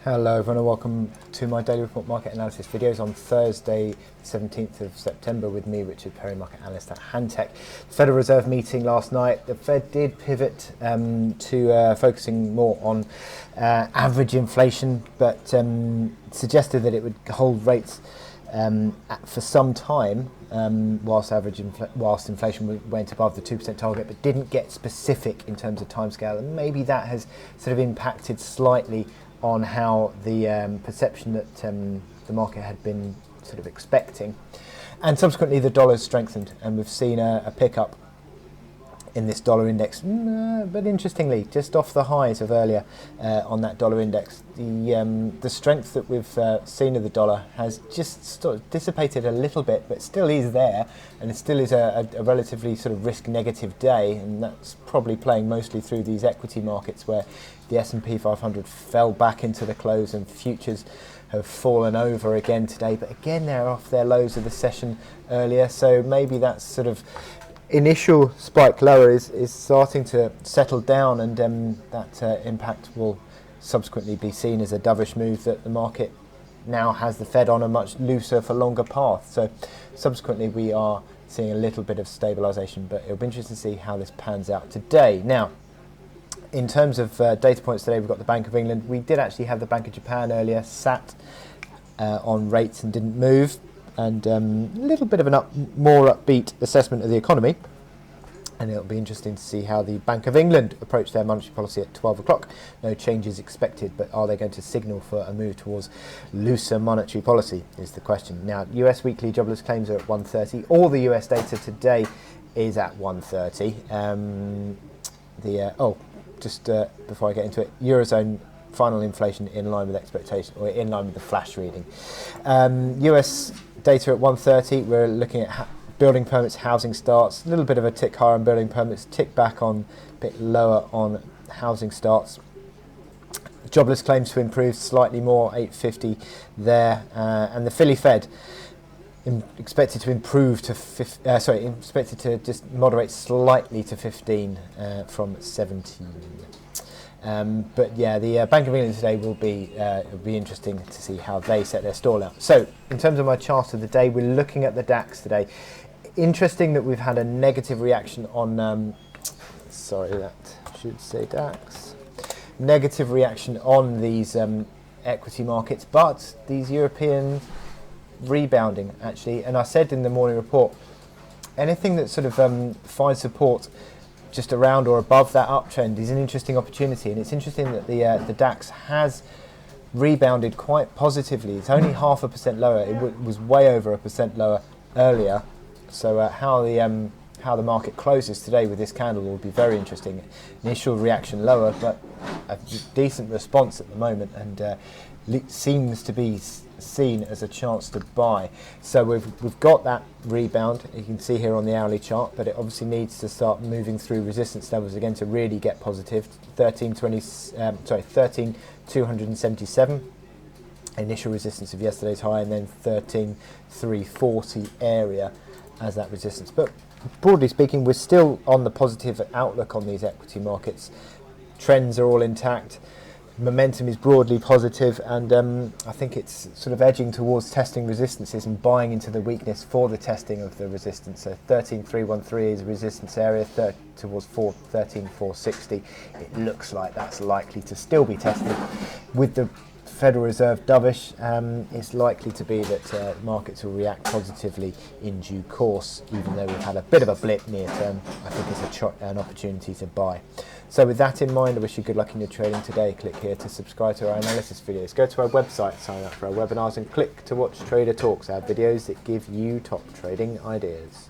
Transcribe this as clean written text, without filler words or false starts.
Hello everyone and welcome to my daily report market analysis videos on Thursday 17th of September with me, Richard Perry, market analyst at Hantec. Federal Reserve meeting last night. The Fed did pivot to focusing more on average inflation, but suggested that it would hold rates for some time whilst inflation went above the 2% target, but didn't get specific in terms of timescale, and maybe that has sort of impacted slightly on how the perception that the market had been sort of expecting. And subsequently the dollar's strengthened and we've seen a pickup in this dollar index, but interestingly just off the highs of earlier on that dollar index. The strength that we've seen of the dollar has just sort of dissipated a little bit, but still is there, and it still is a relatively sort of risk negative day, and that's probably playing mostly through these equity markets where the S&P 500 fell back into the close and futures have fallen over again today, but again they're off their lows of the session earlier, so maybe that sort of initial spike lower is starting to settle down, and that impact will subsequently be seen as a dovish move that the market now has the Fed on a much looser for longer path. So subsequently we are seeing a little bit of stabilisation, but it'll be interesting to see how this pans out today. Now, in terms of data points today, we've got the Bank of England. We did actually have the Bank of Japan earlier, sat on rates and didn't move, and a little bit of more upbeat assessment of the economy. And it'll be interesting to see how the Bank of England approach their monetary policy at 12 o'clock. No changes expected, but are they going to signal for a move towards looser monetary policy is the question. Now, US weekly jobless claims are at 130. All the US data today is at 130. Before I get into it, Eurozone final inflation in line with expectation, or in line with the flash reading. US data at 130, we're looking at building permits, housing starts, a little bit of a tick higher on building permits, tick back on, a bit lower on housing starts. Jobless claims to improve slightly more, 850 there, and the Philly Fed expected to improve to expected to just moderate slightly to 15 from 17. But yeah, the Bank of England today will be it'll be interesting to see how they set their stall out. So in terms of my chart of the day, we're looking at the DAX today. Interesting that we've had a negative reaction on that should say DAX. Negative reaction on these equity markets, but these European rebounding actually, and I said in the morning report, anything that sort of finds support just around or above that uptrend is an interesting opportunity, and it's interesting that the DAX has rebounded quite positively. It's only 0.5% lower. It was way over 1% lower earlier. So how the market closes today with this candle will be very interesting. Initial reaction lower, but a decent response at the moment, and seems to be seen as a chance to buy. So we've got that rebound, you can see here on the hourly chart, but it obviously needs to start moving through resistance levels again to really get positive. 13,277 initial resistance of yesterday's high, and then 13,340 area as that resistance. But broadly speaking, we're still on the positive outlook on these equity markets. Trends are all intact. Momentum is broadly positive, and I think it's sort of edging towards testing resistances and buying into the weakness for the testing of the resistance. So 13,313 is a resistance area, towards 13,460. It looks like that's likely to still be tested. With the Federal Reserve dovish, it's likely to be that markets will react positively in due course, even though we've had a bit of a blip near term. I think it's an opportunity to buy. So with that in mind, I wish you good luck in your trading today. Click here to subscribe to our analysis videos. Go to our website, sign up for our webinars, and click to watch Trader Talks, our videos that give you top trading ideas.